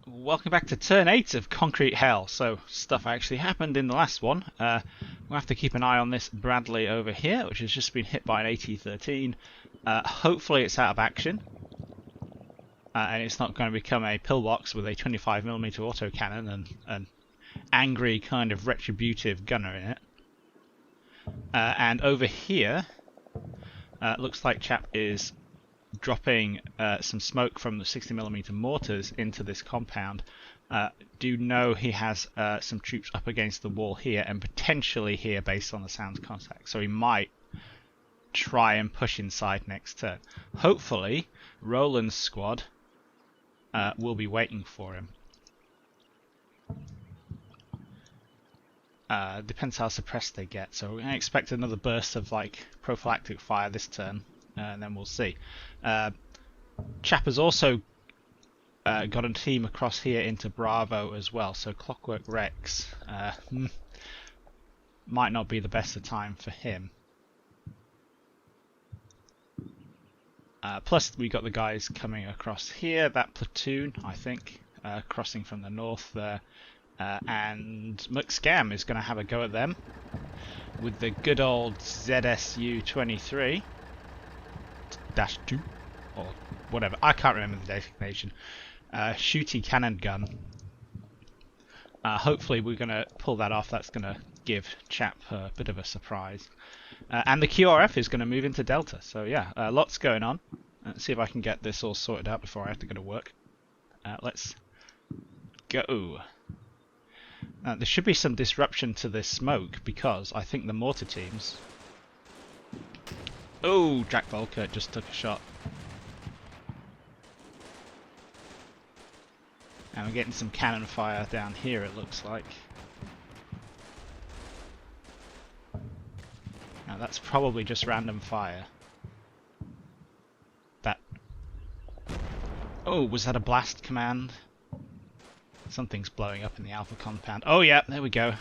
Welcome back to turn 8 of Concrete Hell. So, stuff actually happened in the last one. We'll have to keep an eye on this Bradley over here, which has just been hit by an AT-13. Hopefully it's out of action. And it's not going to become a pillbox with a 25mm autocannon and an angry kind of retributive gunner in it. And over here, looks like Chap is dropping some smoke from the 60mm mortars into this compound. Do know he has some troops up against the wall here and potentially here based on the sound contact, so he might try and push inside next turn. Hopefully Roland's squad will be waiting for him. Depends how suppressed they get, so we're going to expect another burst of like prophylactic fire this turn. And then we'll see. Chap has also got a team across here into Bravo as well, so Clockwork Rex might not be the best of time for him. Plus we got the guys coming across here, that platoon I think, crossing from the north there, and McScam is going to have a go at them with the good old ZSU-23. -2 or whatever, I can't remember the designation. Shooty cannon gun. Hopefully we're going to pull that off. That's going to give Chap a bit of a surprise. And the QRF is going to move into Delta. So yeah, lots going on. Let's see if I can get this all sorted out before I have to go to work. Let's go. There should be some disruption to this smoke because I think the mortar teams... Oh, Jack Volker just took a shot. And we're getting some cannon fire down here, it looks like. Now that's probably just random fire. That... Oh, was that a blast command? Something's blowing up in the Alpha compound. Oh yeah, there we go.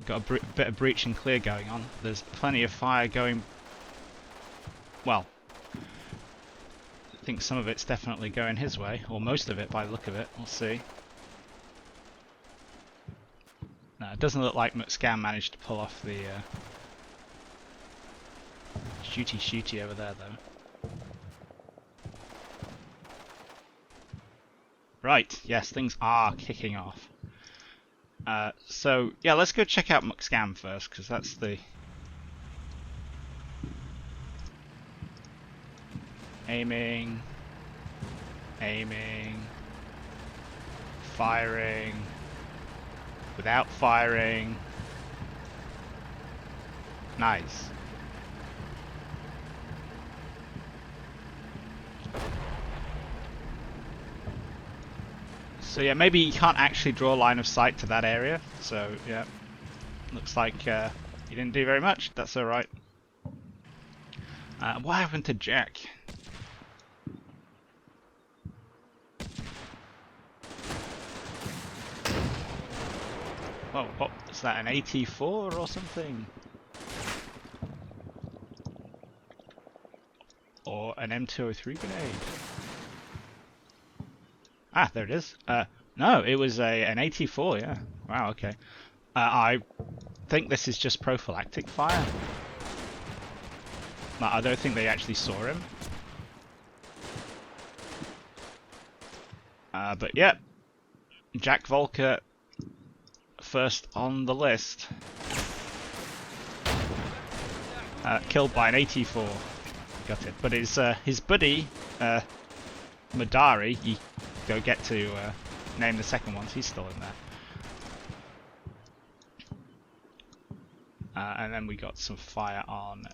Got a bit of breach and clear going on. There's plenty of fire going. Well, I think some of it's definitely going his way, or most of it by the look of it. We'll see. No, it doesn't look like McScam managed to pull off the shooty over there though. Right, yes, things are kicking off. So yeah, let's go check out McScam first, because that's the aiming, firing, without firing. Nice. So yeah, maybe you can't actually draw a line of sight to that area. So yeah, looks like you didn't do very much. That's alright. What happened to Jack? Whoa, what is that, an AT-4 or something? Or an M203 grenade? Ah, there it is. No, it was an AT-4, yeah. Wow, okay. I think this is just prophylactic fire. I don't think they actually saw him. But yeah, Jack Volker first on the list. Killed by an AT-4. Got it. But it's his buddy, Madari, you go get to name the second one, he's still in there. And then we got some fire on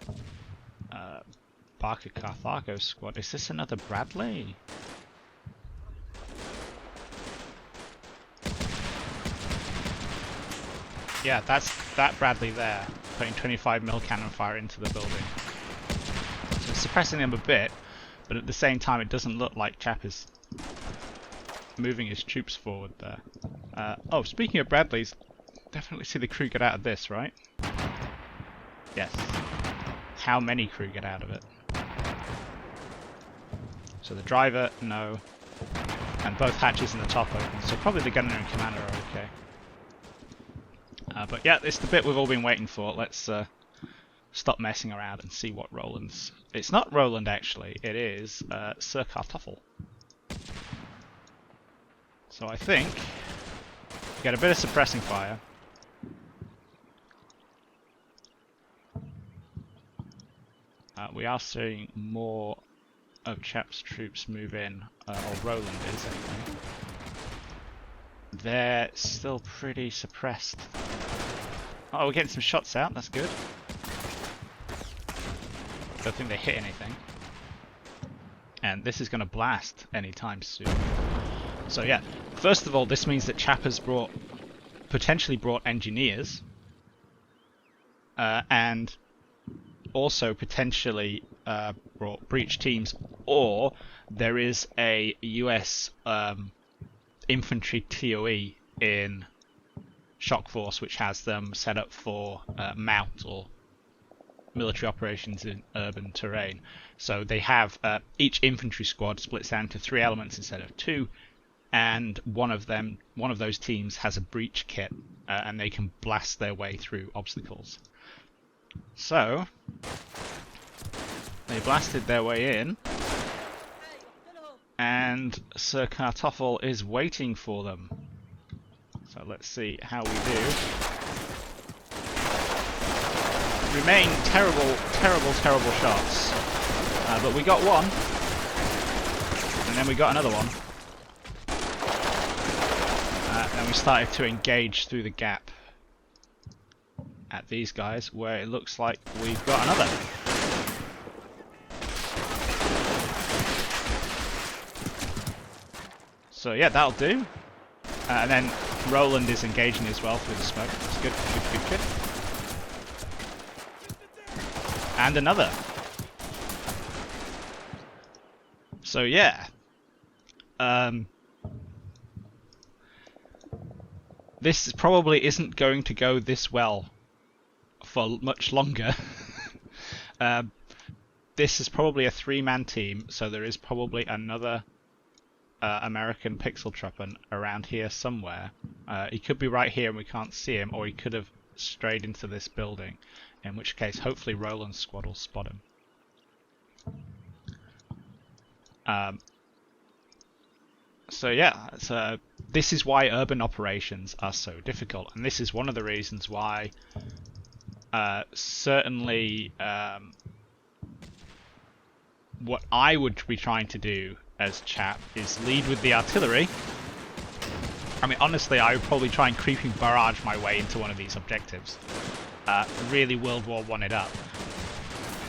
Barker Carthago squad. Is this another Bradley? Yeah, that's that Bradley there, putting 25mm cannon fire into the building. So suppressing them a bit, but at the same time it doesn't look like Chap is moving his troops forward there. Oh, speaking of Bradleys, definitely see the crew get out of this, right? Yes. How many crew get out of it? So the driver, no. And both hatches in the top open, so probably the gunner and commander are okay. But yeah, it's the bit we've all been waiting for. Let's stop messing around and see what Roland's... It's not Roland, actually. It is Sir Kartoffel. So I think we get a bit of suppressing fire. We are seeing more of Chap's troops move in, or Roland is anyway. They're still pretty suppressed. Oh, we're getting some shots out, that's good. Don't think they hit anything. And this is going to blast anytime soon. So yeah, first of all, this means that Chap has potentially brought engineers. And also potentially brought breach teams, or there is a US infantry TOE in Shock Force which has them set up for mount or military operations in urban terrain. So they have each infantry squad splits down into 3 elements instead of 2, and one of those teams has a breach kit, and they can blast their way through obstacles. So they blasted their way in, and Sir Kartoffel is waiting for them. So let's see how we do. Remain terrible, terrible, terrible shots. But we got one, and then we got another one. And we started to engage through the gap at these guys, where it looks like we've got another. So yeah, that'll do. And then Roland is engaging as well through the smoke. That's good, good, good, good. And another. So yeah. This probably isn't going to go this well for much longer. This is probably a 3-man team, so there is probably another American pixel trapper around here somewhere. He could be right here and we can't see him, or he could have strayed into this building, in which case hopefully Roland's squad will spot him. So yeah, this is why urban operations are so difficult, and this is one of the reasons why certainly what I would be trying to do as Chap is lead with the artillery. I mean, honestly, I would probably try and creeping barrage my way into one of these objectives. Really World War I it up.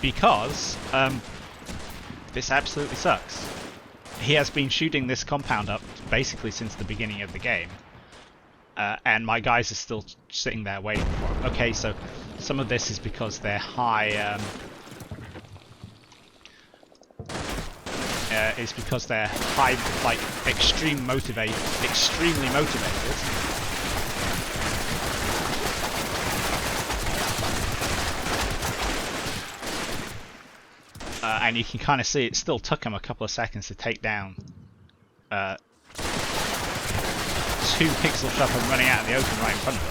Because this absolutely sucks. He has been shooting this compound up basically since the beginning of the game. And my guys are still sitting there waiting for him. Okay, so some of this is because they're high... is because they're high, like, extremely motivated. And you can kind of see it still took him a couple of seconds to take down 2 pixel trappers running out in the open right in front of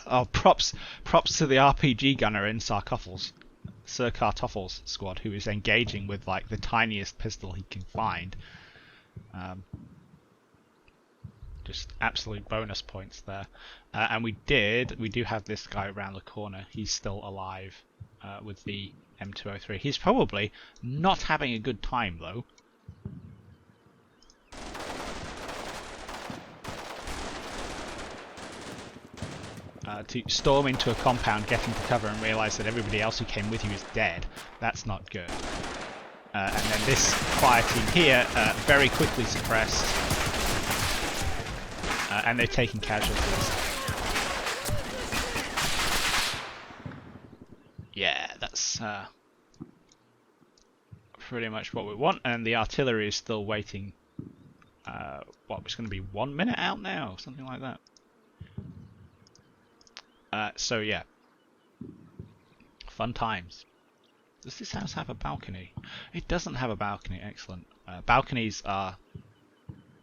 them. Props to the RPG gunner in Sir Kartoffel's squad, who is engaging with like the tiniest pistol he can find. Just absolute bonus points there. And we do have this guy around the corner. He's still alive with the M203. He's probably not having a good time though. To storm into a compound, get into cover and realise that everybody else who came with you is dead. That's not good. And then this fire team here, very quickly suppressed. And they're taking casualties. Yeah, that's pretty much what we want. And the artillery is still waiting. It's going to be 1 minute out now? Something like that. So yeah, fun times. Does this house have a balcony? It doesn't have a balcony. Excellent. Balconies are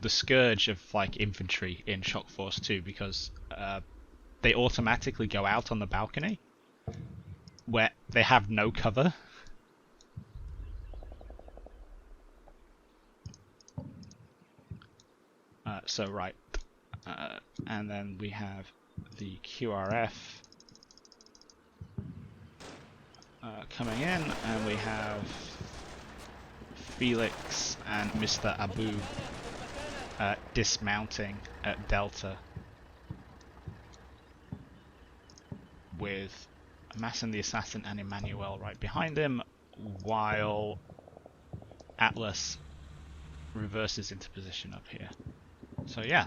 the scourge of like infantry in Shock Force 2 because they automatically go out on the balcony where they have no cover. So right, and then we have the QRF coming in, and we have Felix and Mr. Abu dismounting at Delta with Masson the Assassin and Emmanuel right behind him, while Atlas reverses into position up here. So yeah,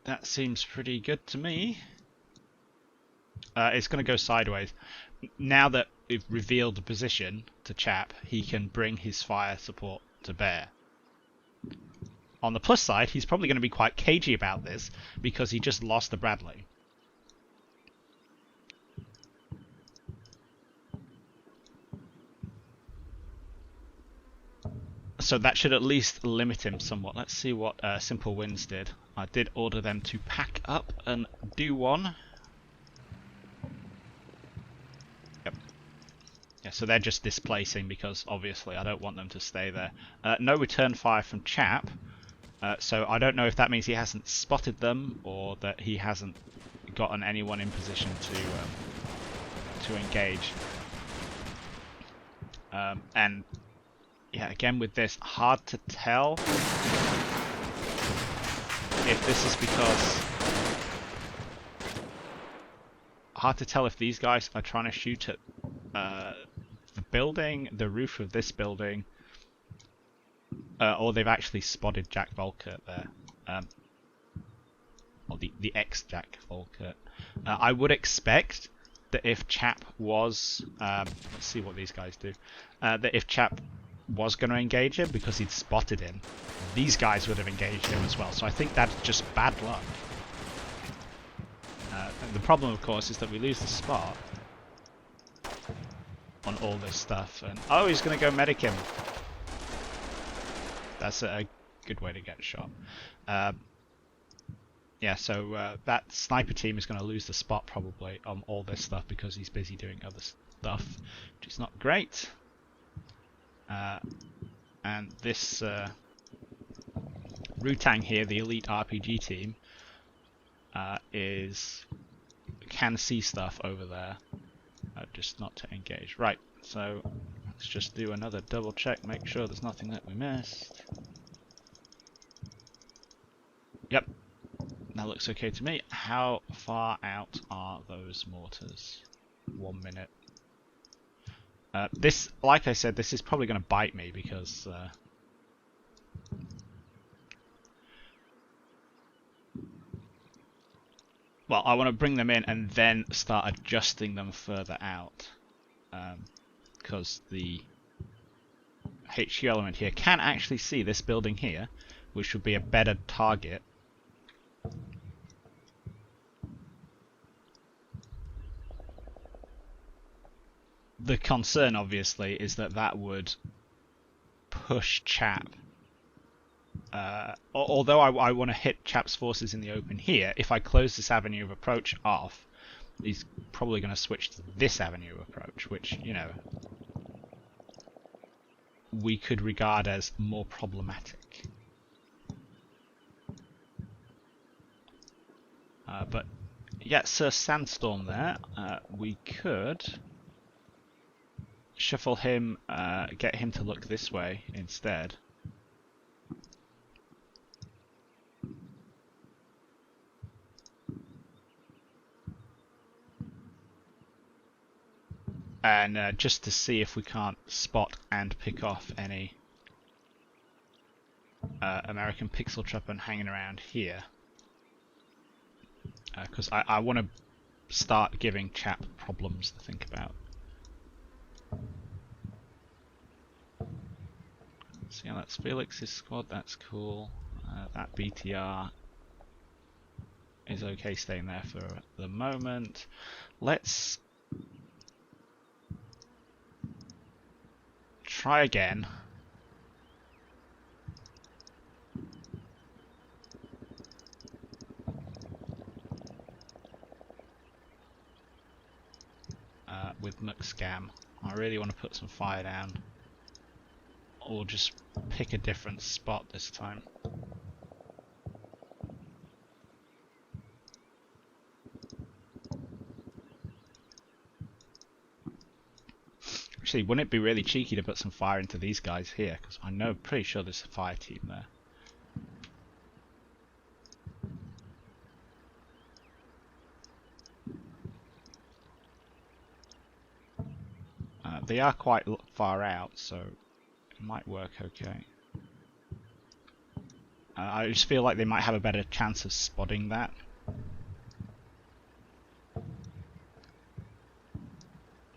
that seems pretty good to me. It's going to go sideways. Now that we've revealed the position to Chap, he can bring his fire support to bear. On the plus side, he's probably going to be quite cagey about this because he just lost the Bradley. So that should at least limit him somewhat. Let's see what Simple Winds did. I did order them to pack up and do one. Yep. Yeah, so they're just displacing because obviously I don't want them to stay there. No return fire from Chap. So I don't know if that means he hasn't spotted them or that he hasn't gotten anyone in position to engage. And yeah, again with this, hard to tell if this is because... Hard to tell if these guys are trying to shoot at the building, the roof of this building, or they've actually spotted Jack Volkert there. Or the ex-Jack Volkert. I would expect that if Chap was... let's see what these guys do. That if Chap was going to engage him because he'd spotted him, these guys would have engaged him as well. So I think that's just bad luck. And the problem, of course, is that we lose the spot on all this stuff. And oh, he's going to go medic him. That's a good way to get shot. Yeah, so that sniper team is going to lose the spot probably on all this stuff because he's busy doing other stuff, which is not great. And this Rutang here, the elite RPG team, can see stuff over there, just not to engage. Right, so let's just do another double check, make sure there's nothing that we missed. Yep, that looks okay to me. How far out are those mortars? 1 minute. This, like I said, this is probably going to bite me because well, I want to bring them in and then start adjusting them further out, because the HQ element here can actually see this building here, which would be a better target. The concern, obviously, is that that would push Chap. Although I want to hit Chap's forces in the open here, if I close this avenue of approach off, he's probably going to switch to this avenue of approach, which, you know, we could regard as more problematic. But, yeah, Sir Sandstorm there. We could shuffle him, get him to look this way instead. And just to see if we can't spot and pick off any American pixel trapper hanging around here. Because I want to start giving Chap problems to think about. So yeah, that's Felix's squad, that's cool. That BTR is okay staying there for the moment. Let's try again. With McScam. I really want to put some fire down. Or just pick a different spot this time. Actually, wouldn't it be really cheeky to put some fire into these guys here? Because I know, pretty sure there's a fire team there. They are quite far out, so it might work okay. I just feel like they might have a better chance of spotting that.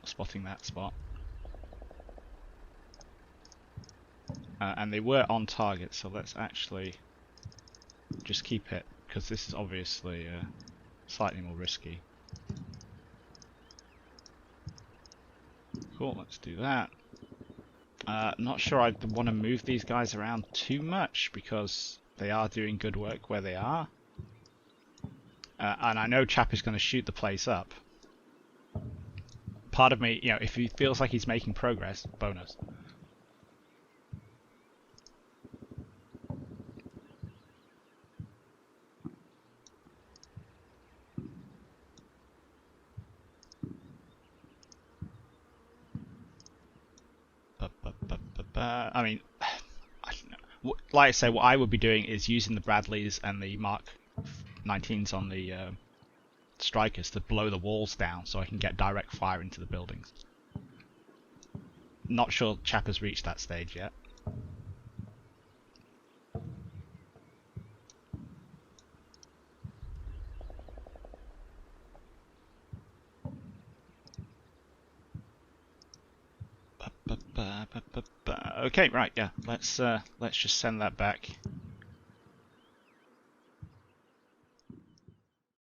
Spotting that spot. And they were on target, so let's actually just keep it, because this is obviously slightly more risky. Cool, let's do that. Not sure I want to move these guys around too much, because they are doing good work where they are. And I know Chap is going to shoot the place up. Part of me, you know, if he feels like he's making progress, bonus. I mean, I don't know. Like I say, what I would be doing is using the Bradleys and the Mark 19s on the strikers to blow the walls down so I can get direct fire into the buildings. Not sure Chap has reached that stage yet. Okay, right, yeah. Let's just send that back.